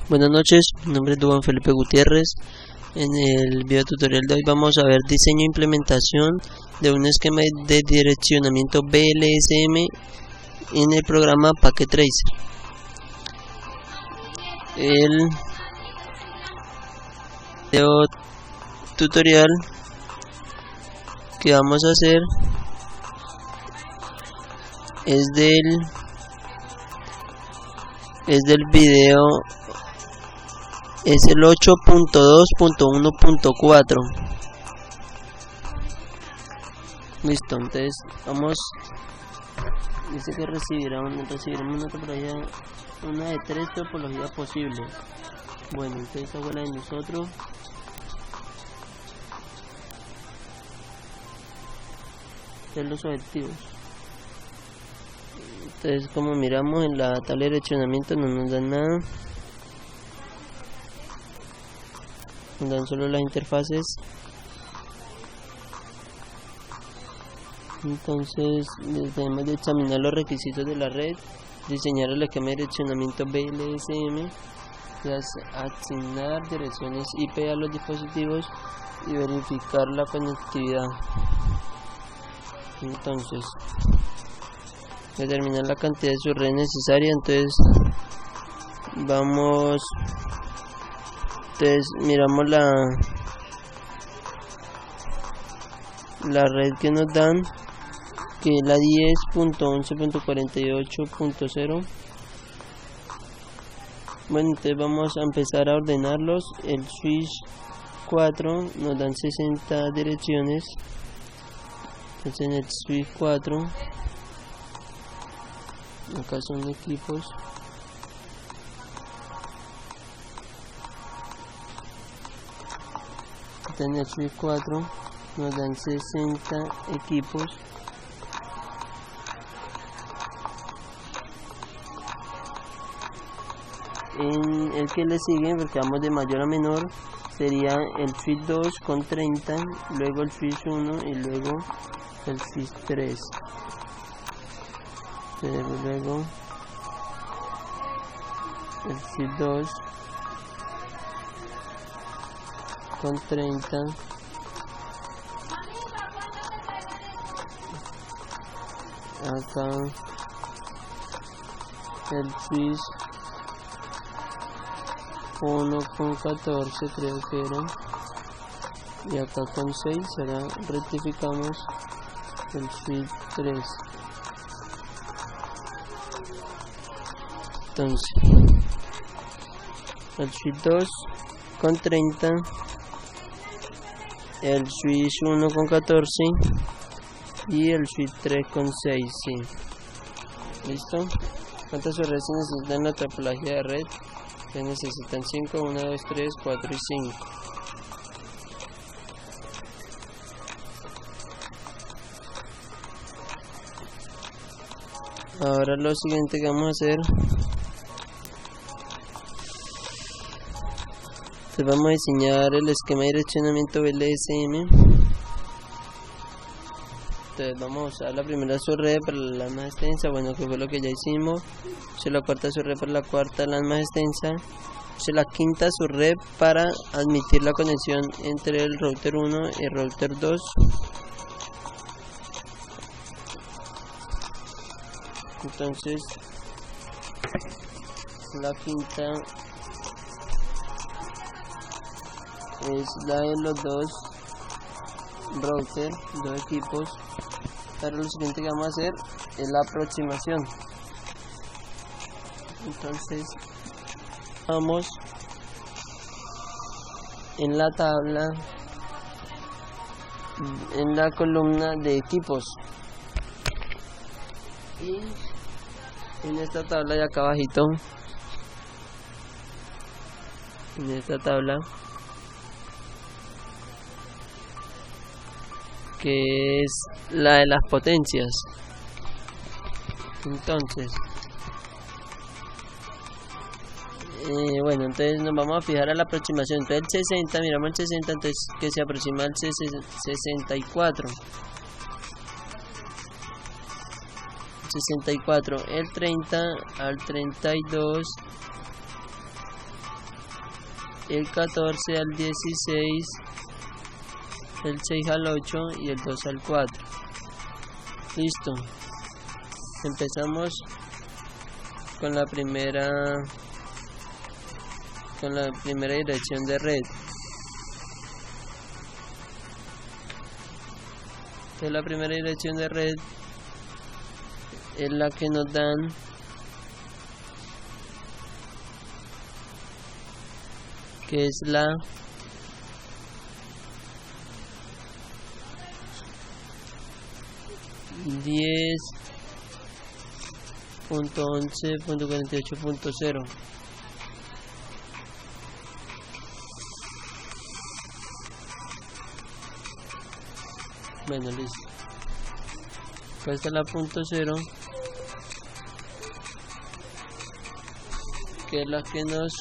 Buenas noches, mi nombre es Duan Felipe Gutiérrez. En el video tutorial de hoy vamos a ver diseño e implementación de un esquema de direccionamiento BLSM en el programa Packet Tracer. El video tutorial que vamos a hacer es del video, es el 8.2.1.4. Listo, entonces vamos, dice que recibiremos una topología, una de 3 topologías posibles. Bueno, entonces hago la de nosotros. De los objetivos. Entonces, como miramos en la tabla de direccionamiento, no nos dan nada, nos dan solo las interfaces. Entonces debemos de examinar los requisitos de la red, diseñar el esquema de direccionamiento BLSM, asignar direcciones IP a los dispositivos y verificar la conectividad. Entonces, determinar la cantidad de su red necesaria. Entonces miramos la red que nos dan, que es la 10.11.48.0. bueno, entonces vamos a empezar a ordenarlos. El switch 4 nos dan 60 direcciones. Entonces en el switch 4, acá son equipos. En el switch 4 nos dan 60 equipos. En el que le sigue, porque vamos de mayor a menor, sería el switch 2 con 30, luego el switch 1 y luego el switch 3. Luego el switch 2 con 30, acá el switch 1 con 14 creo que era, y acá con 6, ahora rectificamos el switch 3. Entonces el switch 2 con 30, el switch 1 con 14 y el switch 3 con 6, sí. ¿Listo? ¿Cuántas redes se necesitan en la topología de red? Se necesitan 5, 1, 2, 3, 4 y 5. Ahora lo siguiente que vamos a hacer, vamos a diseñar el esquema de direccionamiento BLSM. Entonces vamos a usar la primera subred para la LAN más extensa, bueno, que fue lo que ya hicimos. La cuarta subred para la cuarta LAN más extensa. La quinta subred para admitir la conexión entre el router 1 y el router 2. Entonces la quinta es la de los dos routers, dos equipos. Ahora lo siguiente que vamos a hacer es la aproximación. Entonces vamos en la tabla, en la columna de equipos, y en esta tabla de acá abajito, en esta tabla que es la de las potencias. Entonces bueno, entonces nos vamos a fijar a la aproximación. Entonces el 60, miramos el 60, entonces que se aproxima al 64. 64, el 30 al 32 el 14 al 16, el 6 al 8 y el 2 al 4. Listo. Empezamos con la primera dirección de red. Entonces, la primera dirección de red es la que nos dan que es la .11.48.0. Bueno, listo. Acá está la .0, que es la que nos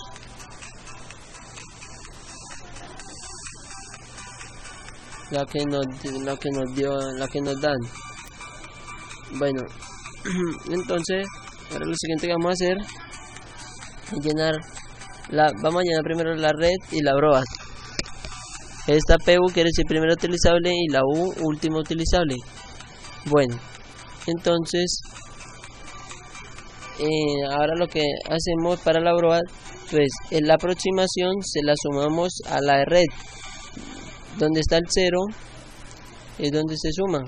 dan. Bueno, entonces ahora lo siguiente que vamos a hacer es vamos a llenar primero la red y la broad. Esta PU quiere decir primero utilizable y la U último utilizable. Bueno, entonces ahora lo que hacemos para la broad, pues en la aproximación se la sumamos a la red. Donde está el 0 es donde se suma.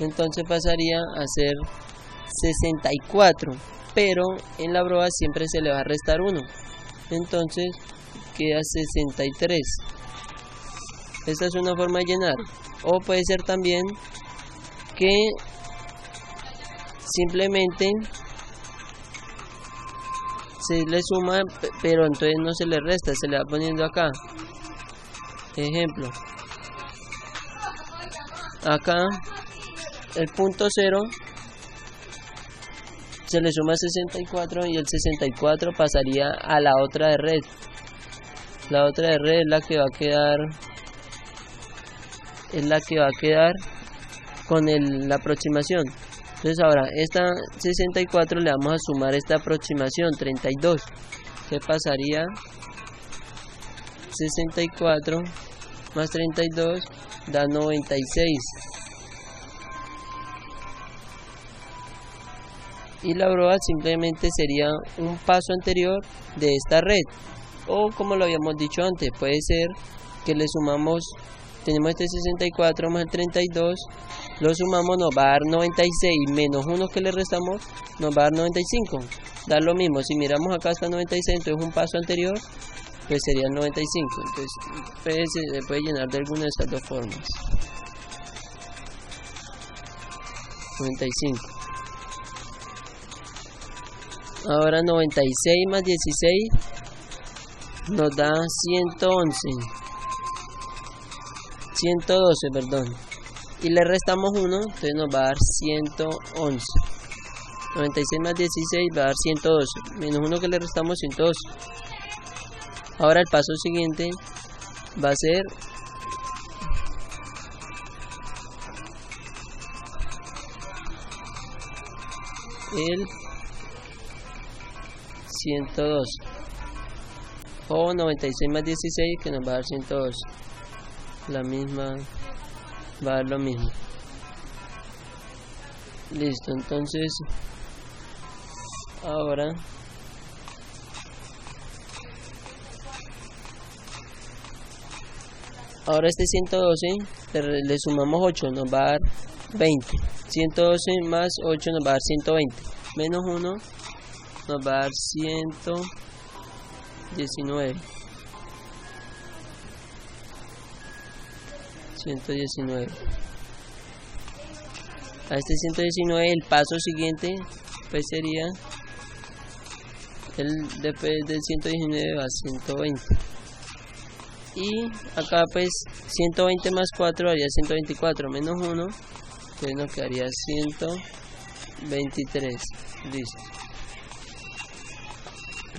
Entonces pasaría a ser 64, pero en la broa siempre se le va a restar 1, entonces queda 63. Esta es una forma de llenar, o puede ser también que simplemente se le suma, pero entonces no se le resta, se le va poniendo acá. Ejemplo, acá el punto 0 se le suma 64 y el 64 pasaría a la otra de red. La otra de red es la que va a quedar con la aproximación. Entonces ahora esta 64 le vamos a sumar esta aproximación 32, que pasaría 64 más 32 da 96. Y la broad simplemente sería un paso anterior de esta red, o como lo habíamos dicho antes, puede ser que le sumamos, tenemos este 64 más el 32, lo sumamos, nos va a dar 96 menos 1 que le restamos, nos va a dar 95. Da lo mismo, si miramos acá está 96, entonces un paso anterior pues sería 95. Entonces se puede llenar de alguna de estas dos formas. 95. Ahora 96 más 16 nos da 112, perdón. Y le restamos 1, entonces nos va a dar 111. 96 más 16 va a dar 112. Menos 1 que le restamos, 112. Ahora el paso siguiente va a ser el 112, o 96 más 16 que nos va a dar 112. La misma va a dar lo mismo. Listo, entonces ahora este 112 le sumamos 8, nos va a dar 20. 112 más 8 nos va a dar 120. Menos 1 nos va a dar 119. 119. A este 119 el paso siguiente pues sería después del 119 va a 120. Y acá pues 120 más 4 haría 124, menos 1, entonces nos quedaría 123. Listo.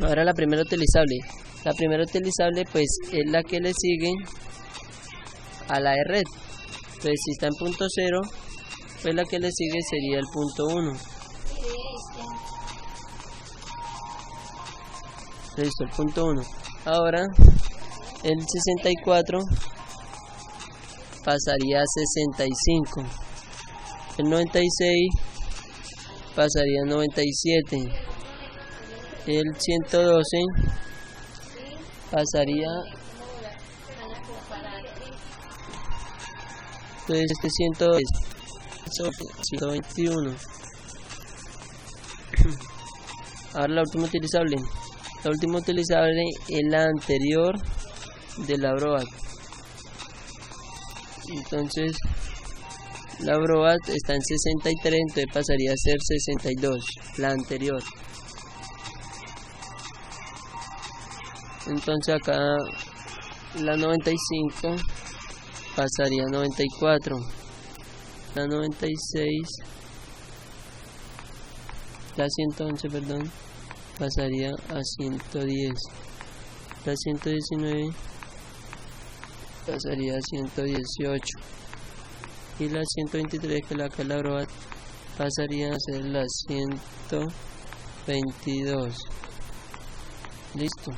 Ahora la primera utilizable. La primera utilizable pues es la que le sigue a la de red. Entonces si está en punto 0, pues la que le sigue sería el punto 1. Listo, el punto 1. Ahora el 64 pasaría a 65. El 96 pasaría a 97. El 112 pasaría, entonces este 121. Ahora la última utilizable. La última utilizable es la anterior de la Broad. Entonces la Broad está en 63, entonces pasaría a ser 62, la anterior. Entonces acá la 95 pasaría a 94, la 96, la 111, perdón, pasaría a 110, la 119 pasaría a 118 y la 123, que la Broad, pasaría a ser la 122. Listo.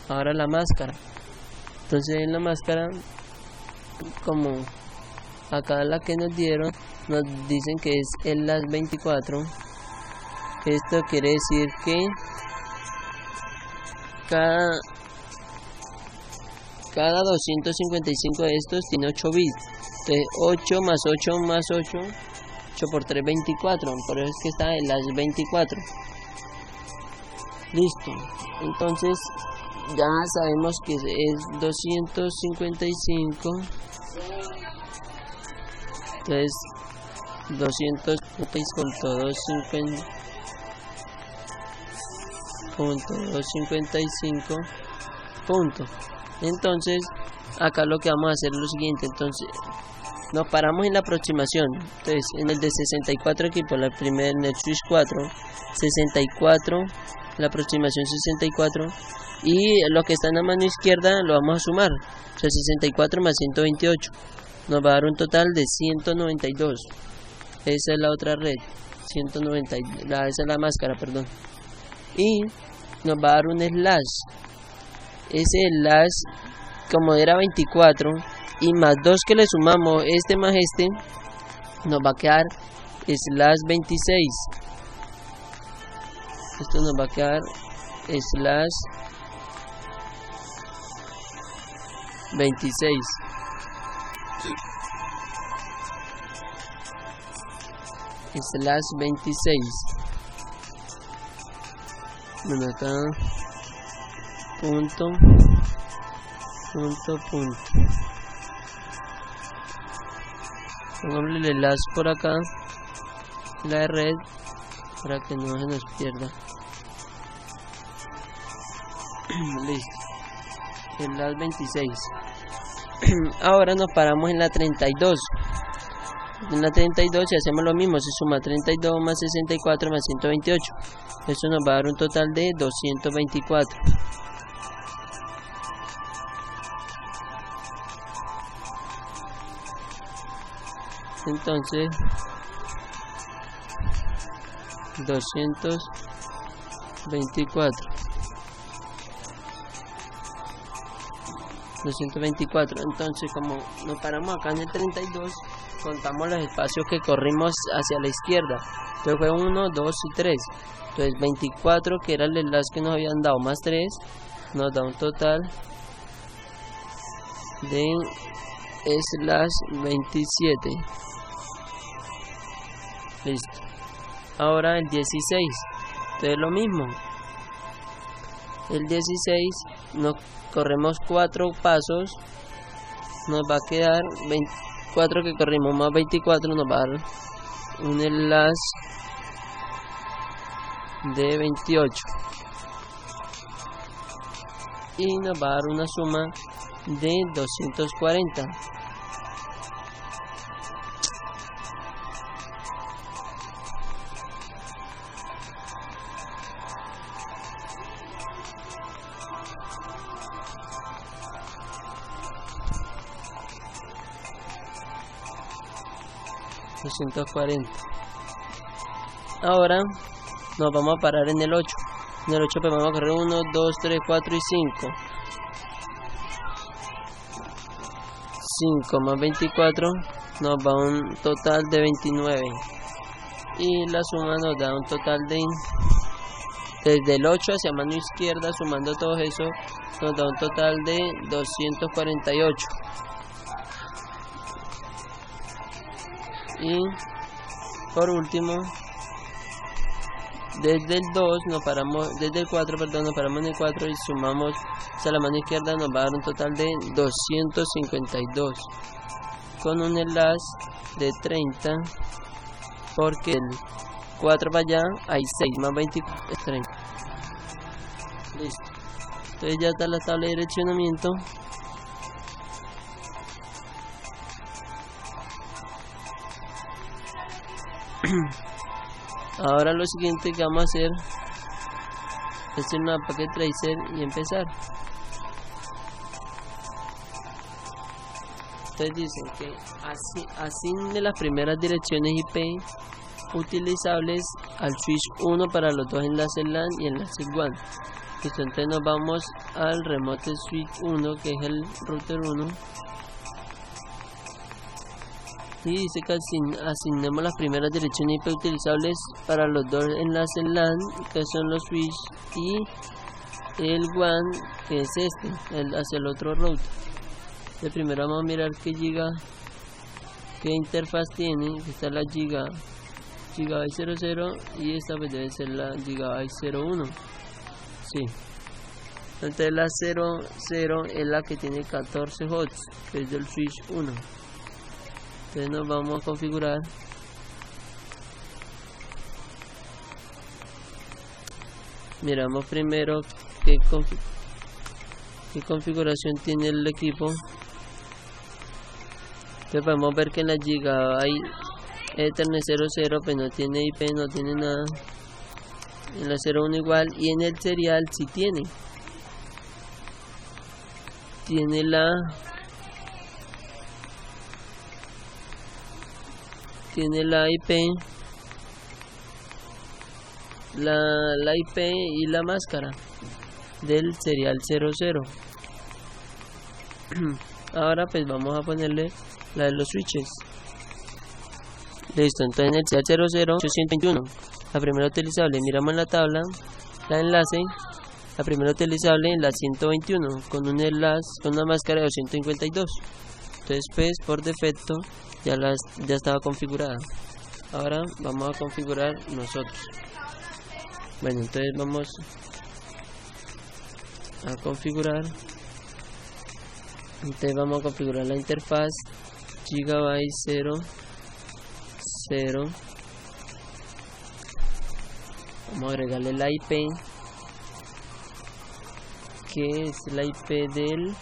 Ahora la máscara. Entonces en la máscara, como acá la que nos dieron, nos dicen que es el LAS 24. Esto quiere decir que cada 255 de estos tiene 8 bits. Entonces 8 más 8 más 8, 8 por 3, 24. Por eso es que está el LAS 24. Listo. Entonces ya sabemos que es 255. Entonces 256 con todo 255 puntos. Entonces acá lo que vamos a hacer es lo siguiente. Entonces nos paramos en la aproximación. Entonces en el de 64 equipos, la primera en el switch 4, 64, la aproximación 64, y lo que está en la mano izquierda lo vamos a sumar. O sea, 64 más 128 nos va a dar un total de 192. Esa es la otra red, 190, esa es la máscara, perdón. Y nos va a dar un slash. Ese slash, como era 24 y más 2 que le sumamos, este más este, nos va a quedar slash 26. Esto nos va a quedar slash 26. Slash 26. Bueno, acá punto. Pongámosle el slash por acá, la de red, para que no se nos pierda. Listo. En las 26. Ahora nos paramos en la 32. En la 32 y hacemos lo mismo, se suma 32 más 64 más 128. Eso nos va a dar un total de 224. Entonces 224. Entonces, como nos paramos acá en el 32, contamos los espacios que corrimos hacia la izquierda. Entonces fue 1, 2 y 3. Entonces 24, que era el enlace que nos habían dado, más 3, nos da un total de slash 27. Listo. Ahora el 16. Entonces lo mismo. El 16 nos corremos 4 pasos, nos va a quedar 24 que corrimos más 24, nos va a dar un enlace de 28 y nos va a dar una suma de 240. 240. Ahora nos vamos a parar en el 8. En el 8 pues vamos a correr 1, 2, 3, 4 y 5. 5 más 24 nos da un total de 29. Y la suma nos da un total de, desde el 8 hacia mano izquierda, sumando todo eso, nos da un total de 248. Y por último, desde el 2 nos paramos, desde el 4, perdón, nos paramos en el 4 y sumamos hacia la mano izquierda, nos va a dar un total de 252. Con un enlace de 30, porque el 4 para allá hay 6 más 24 es 30. Listo. Entonces ya está la tabla de direccionamiento. Ahora lo siguiente que vamos a hacer es hacer una packet tracer y empezar. Entonces dicen que asigne las primeras direcciones IP utilizables al switch 1 para los dos enlaces LAN y enlaces WAN. Listo, entonces nos vamos al remote switch 1, que es el router 1, y dice que asignemos las primeras direcciones IP utilizables para los dos enlaces LAN, que son los switch, y el WAN, que es este, hacia el otro router. De primero vamos a mirar qué interfaz tiene. Esta es la Gigabyte 00 y esta pues debe ser la Gigabyte 01. Sí. Entonces la 00 es la que tiene 14 hosts, que es del switch 1. Entonces nos vamos a configurar. Miramos primero qué configuración tiene el equipo. Entonces podemos ver que en la Gigabyte Ethernet 00 pues no tiene IP, no tiene nada. En la 01 igual, y en el serial sí tiene la IP, la IP y la máscara del serial 00. Ahora pues vamos a ponerle la de los switches. Listo, entonces en el serial 00 821, la primera utilizable, miramos en la tabla, la enlace, la primera utilizable en la 121, con un enlace, con una máscara de 252. Entonces pues por defecto ya estaba configurada. Ahora vamos a configurar nosotros. Bueno, entonces vamos a configurar. Entonces vamos a configurar la interfaz Gigabyte 00. Vamos a agregarle la IP, que es la IP del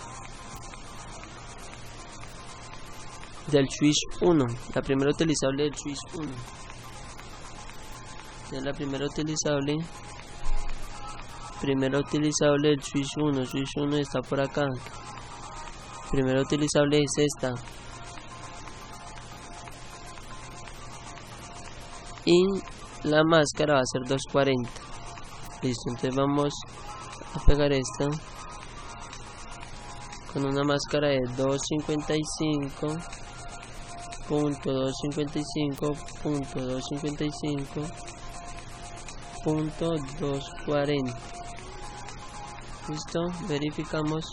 switch 1, la primera utilizable del switch 1. Es la primera utilizable del switch 1. Switch 1 está por acá. Primera utilizable es esta. Y la máscara va a ser 240. Listo, entonces vamos a pegar esta con una máscara de 255.255.255.240. Listo, verificamos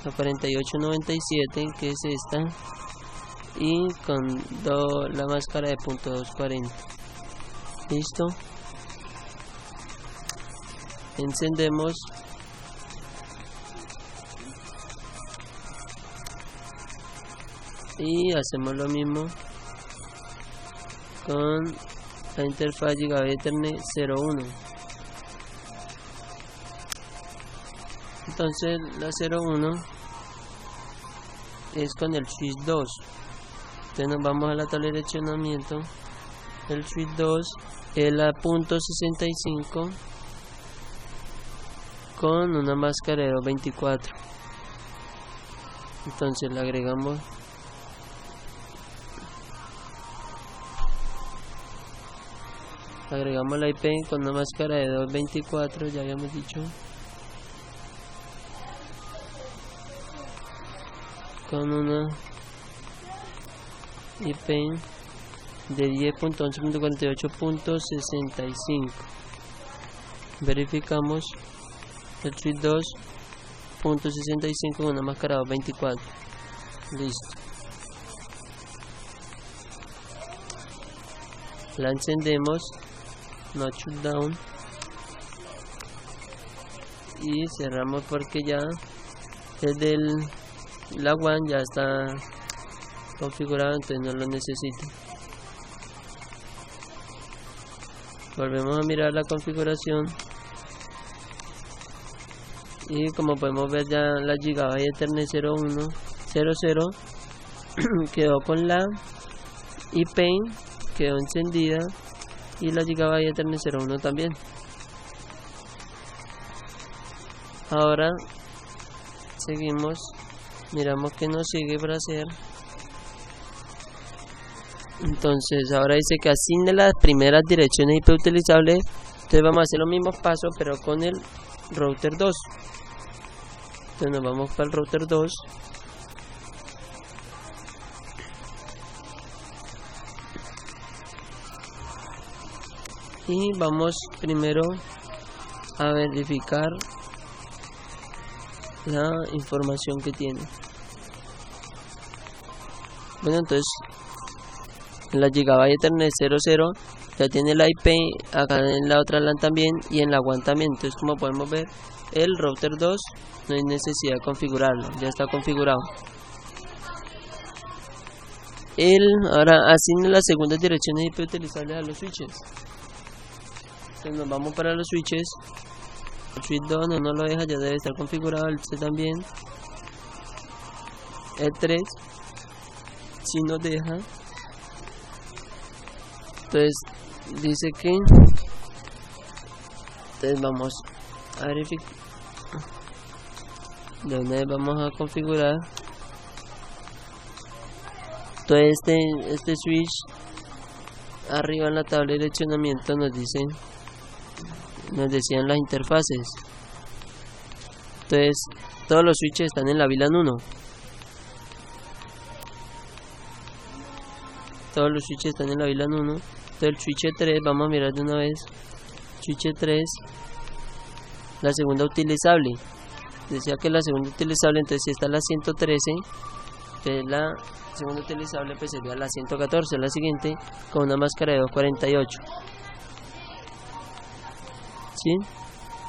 la 4897, que es esta, y con la máscara de .240. Listo, encendemos y hacemos lo mismo con la interfaz Gigabyte Ethernet 01. Entonces la 01 es con el switch 2. Entonces nos vamos a la tabla de direccionamiento. El switch 2 es la .65 con una máscara de 224. Entonces le agregamos Agregamos la IP con una máscara de 224, ya habíamos dicho. Con una IP de 10.11.48.65. Verificamos el switch 2.65 con una máscara 224. Listo. La encendemos, no shutdown, y cerramos porque ya desde la WAN ya está configurado, entonces no lo necesito. Volvemos a mirar la configuración y como podemos ver ya la Gigabyte Ethernet 0100 quedó con la IP, quedó encendida, y la Gigabyte Ethernet 01 también. Ahora seguimos, miramos que nos sigue para hacer. Entonces ahora dice que asigne las primeras direcciones IP utilizables. Entonces vamos a hacer los mismos pasos pero con el router 2. Entonces nos vamos para el router 2. Y vamos primero a verificar la información que tiene. Bueno, entonces en la Gigabyte Ethernet 00 ya tiene la IP, acá en la otra LAN también y en la WAN también. Entonces, como podemos ver, el router 2 no hay necesidad de configurarlo, ya está configurado. Ahora asigne las segundas direcciones IP utilizables a los switches. Entonces nos vamos para los switches. El switch 2 no nos lo deja, ya debe estar configurado. El C también. El 3 si nos deja. Entonces dice que, entonces vamos a verificar de dónde vamos a configurar. Entonces este switch arriba en la tabla de direccionamiento nos decían las interfaces. Entonces todos los switches están en la VLAN 1. Todos los switches están en la VLAN 1. Entonces el switch 3, vamos a mirar de una vez. Switch 3, la segunda utilizable. Decía que la segunda utilizable, entonces si está la 113, entonces la segunda utilizable pues sería la 114, la siguiente, con una máscara de 248. ¿Sí?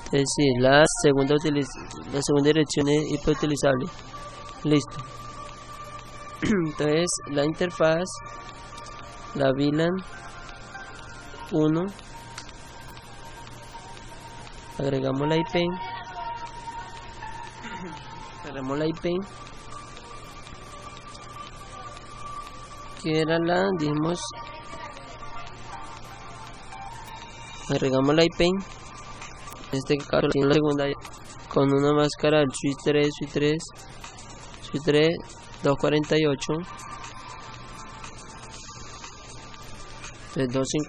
Entonces sí, la segunda dirección es IP utilizable. Listo. Entonces la interfaz, la VLAN 1, agregamos la IP, que era la, dijimos, agregamos la IP, en este caso en la segunda, con una máscara del switch 3 248. Entonces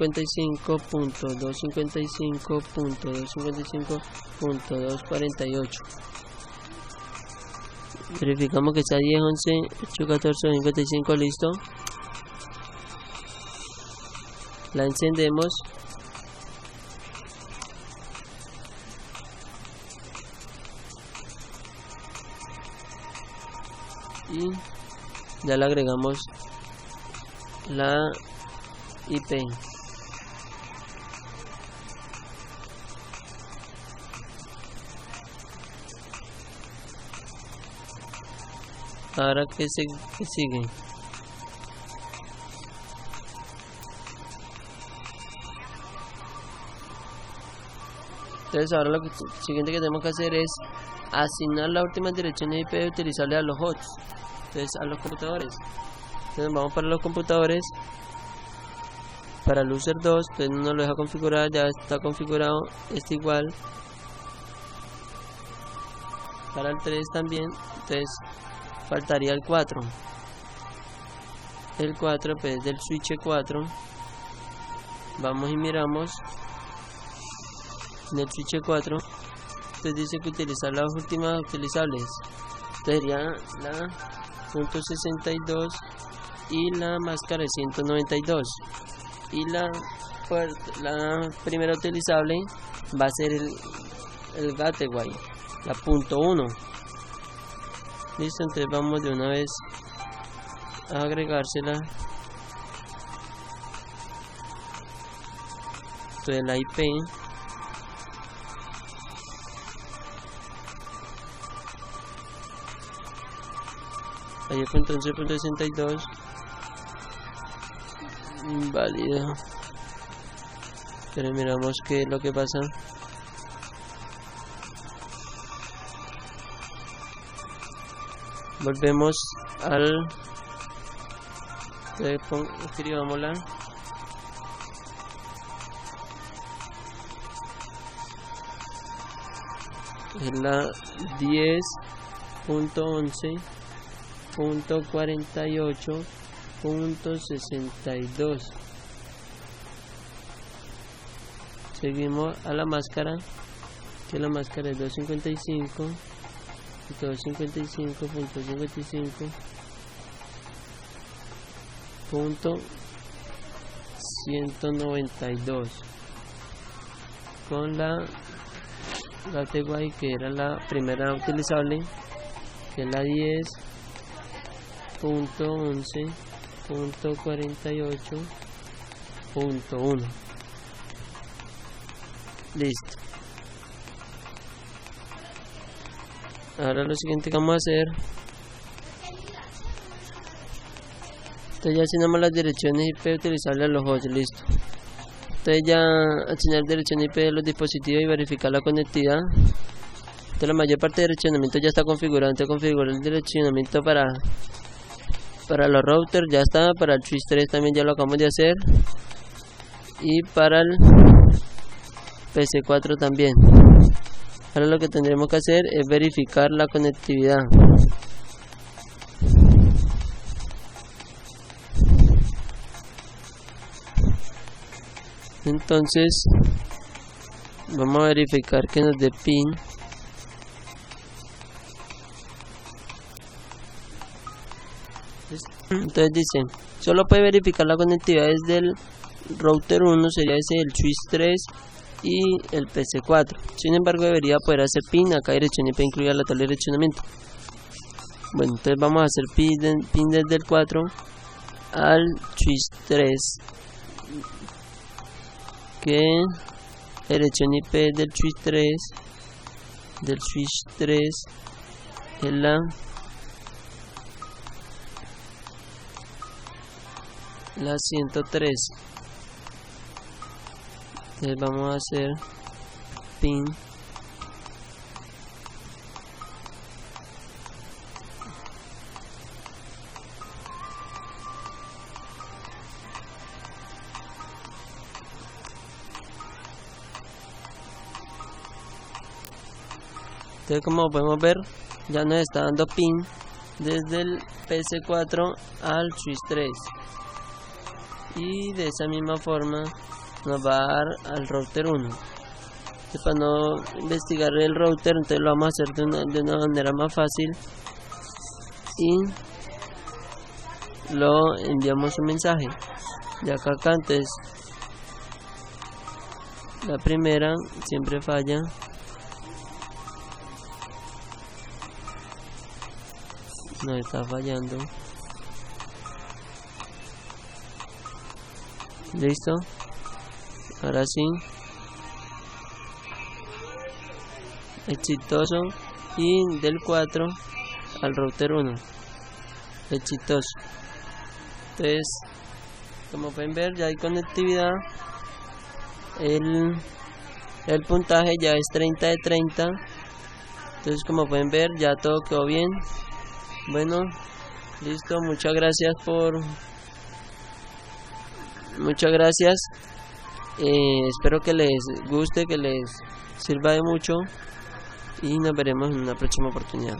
255.255.255.248. Verificamos que está 10, 11, 8, 14, 55, listo. La encendemos. Y ya le agregamos la IP. Ahora que sigue. Entonces ahora lo siguiente que tenemos que hacer es asignar la última dirección de IP utilizable a los hosts, entonces a los computadores. Entonces vamos para los computadores, para el user 2, entonces no nos lo deja configurar, ya está configurado, está igual. Para el 3 también, entonces faltaría el 4. El 4 pues del switch 4 vamos y miramos en el switch 4. Entonces dice que utilizar las últimas utilizables. Entonces sería la .62 y la máscara de 192. Y la primera utilizable va a ser el gateway, la .1. Listo, entonces vamos de una vez a agregársela. Entonces la IP ahí .11.62 inválido. Pero miramos qué es lo que pasa. Volvemos al escribámosla. Es la 10.11.48.62. Seguimos a la máscara, que la máscara es 255. 255.55.192 con la gateway, que era la primera utilizable, que es la 10.11.48.1. Listo. Ahora lo siguiente que vamos a hacer, entonces ya asignamos las direcciones IP utilizables a los hosts. Listo. Entonces ya asignar dirección IP de los dispositivos y verificar la conectividad. Entonces la mayor parte de direccionamiento ya está configurado. Entonces configurar el direccionamiento para los routers ya está, para el switch 3 también ya lo acabamos de hacer, y para el PC4 también. Ahora lo que tendremos que hacer es verificar la conectividad. Entonces vamos a verificar que nos dé pin. Entonces dice, solo puede verificar la conectividad desde el router 1, sería ese el switch 3 y el PC4. Sin embargo, debería poder hacer pin. Acá dirección IP incluida la tabla de direccionamiento. Bueno, entonces vamos a hacer pin desde el 4 al switch 3, que la dirección IP del switch 3 es la 103. Entonces vamos a hacer pin entonces, como podemos ver, ya nos está dando pin desde el PC4 al switch 3, y de esa misma forma nos va a dar al router 1. Entonces, para no investigar el router, entonces lo vamos a hacer de una manera más fácil y lo enviamos un mensaje de acá. Entonces la primera siempre falla, no está fallando. Listo. Ahora sí, exitoso, y del 4 al router 1, exitoso. Entonces, como pueden ver, ya hay conectividad. El puntaje ya es 30 de 30. Entonces, como pueden ver, ya todo quedó bien. Bueno, listo. Muchas gracias espero que les guste, que les sirva de mucho, y nos veremos en una próxima oportunidad.